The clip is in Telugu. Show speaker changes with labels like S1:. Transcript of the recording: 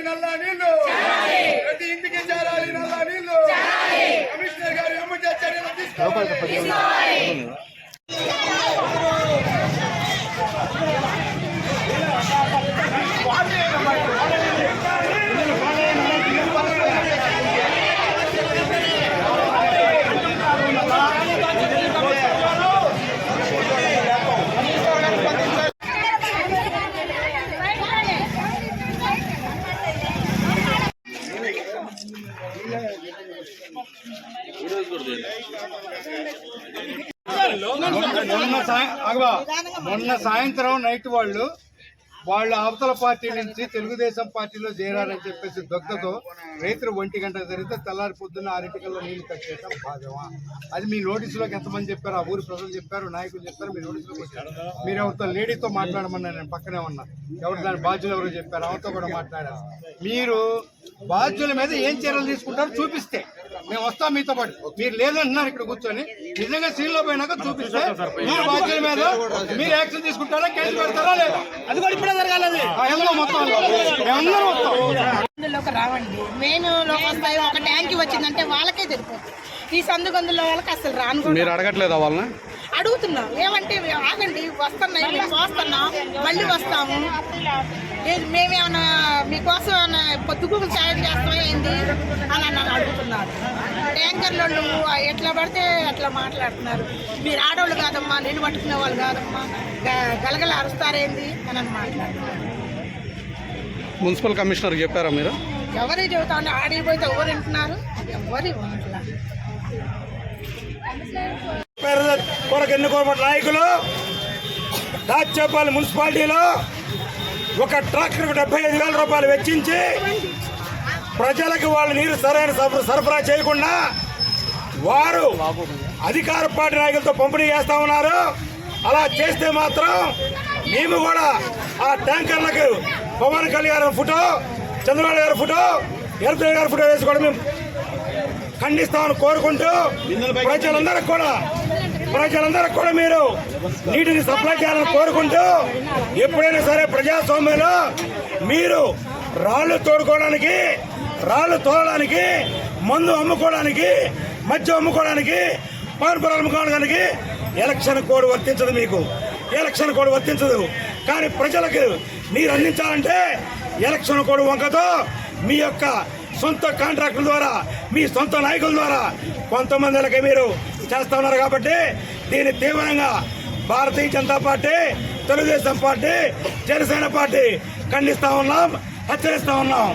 S1: నల్ల నీళ్లు ప్రతి ఇంటికి చేరాలి నల్ల నీళ్లు కమిషనర్ గారు ఎమ్మటే చర్యలు తీసుకోవాలి.
S2: మొన్న సాయంత్రం నైట్ వాళ్ళు అవతల పార్టీ నుంచి తెలుగుదేశం పార్టీలో చేరారని చెప్పేసి దొగ్గతో రైతులు 1 గంట జరిగితే తెల్లారి పొద్దున్న 6 నీళ్లు కట్టేయడం భాగమా? అది మీ నోటీసులోకి ఎంతమంది చెప్పారు? ఆ ఊరి ప్రజలు చెప్పారు, నాయకులు చెప్పారు, మీ నోటీసులోకి వచ్చారు. మీరు ఎవరితో లేడీతో మాట్లాడమన్నా, నేను పక్కనే ఉన్నా, ఎవరు దాని బాధ్యులు ఎవరో చెప్పారు, ఆమెతో కూడా మాట్లాడారు. మీరు బాధ్యుల మీద ఏం చర్యలు తీసుకుంటారో చూపిస్తే మేము వస్తాం మీతో పాటు. మీరు లేదంటున్నారు ఇక్కడ కూర్చొని, నిజంగా సీన్లో పోయినాక చూపిస్తే మీరు బాధ్యుల మీద మీరు యాక్షన్ తీసుకుంటారా, కేసు పెడతారా లేదా? అది కూడా ఇప్పుడే జరగాలి. మొత్తం
S3: రావండి, మెయిన్ లోకి వస్తాయి. ఒక ట్యాంక్ వచ్చిందంటే వాళ్ళకే సరిపోతుంది. ఈ సందుగందులో వాళ్ళకి అసలు రాను.
S2: మీరు అడగట్లేదా వాళ్ళని?
S3: అడుగుతున్నాం, ఏమంటే ఆగండి, వస్తున్నాయి, మేము వస్తున్నాం, మళ్ళీ వస్తాము. మేమేమన్నా మీకోసం ఏమన్నా పొద్దుగులు సాయం చేస్తామా ఏంది అని అడుగుతున్నారు. ట్యాంకర్లో ఎట్లా పడితే అట్లా మాట్లాడుతున్నారు. మీరు ఆడవాళ్ళు కాదమ్మా, నీళ్ళు పట్టుకునే వాళ్ళు కాదమ్మా, గలగల అరుస్తారేంది అని మాట్లాడుతున్నారు.
S2: మున్సిపల్ కమిషనర్ చెప్పారా మీరు?
S3: ఎవరు చెబుతా ఉంటే ఆడిపోతే ఎవరు వింటున్నారు? ఎవరు
S1: కొరకు ఎన్నుకోబడిన నాయకులు దాచేపల్లి మున్సిపాలిటీలో ఒక ట్రాక్టర్కు 75,000 రూపాయలు వెచ్చించి ప్రజలకు వాళ్ళు నీరు సరైన సరఫరా చేయకుండా వారు అధికార పార్టీ నాయకులతో పంపిణీ చేస్తా ఉన్నారు. అలా చేస్తే మాత్రం మేము కూడా ఆ ట్యాంకర్లకు పవన్ కళ్యాణ్ ఫోటో, చంద్రబాబు గారి ఫోటో, ఎర్రదేవి గారి ఫోటో వేసి కూడా మేము ఖండిస్తామని కోరుకుంటూ ప్రజలందరూ కూడా మీరు నీటిని సప్లై చేయాలని కోరుకుంటూ, ఎప్పుడైనా సరే ప్రజాస్వామ్యంలో మీరు రాళ్లు తోడుకోవడానికి, రాళ్లు తోలడానికి, మందు అమ్ముకోవడానికి, మద్యం అమ్ముకోవడానికి, పాన్పురాలు అమ్ముకోవడానికి ఎలక్షన్ కోడ్ వర్తించదు. మీకు ఎలక్షన్ కోడ్ వర్తించదు. కానీ ప్రజలకు మీరు అందించాలంటే ఎలక్షన్ కోడ్ వంకతో మీ యొక్క సొంత కాంట్రాక్టుల ద్వారా, మీ సొంత నాయకుల ద్వారా కొంతమందిలకి మీరు చేస్తా ఉన్నారు. కాబట్టి దీన్ని తీవ్రంగా Bharatiya Janata Party, Telugu Desam Party, Janasena Party ఖండిస్తా ఉన్నాం, హెచ్చరిస్తా ఉన్నాం.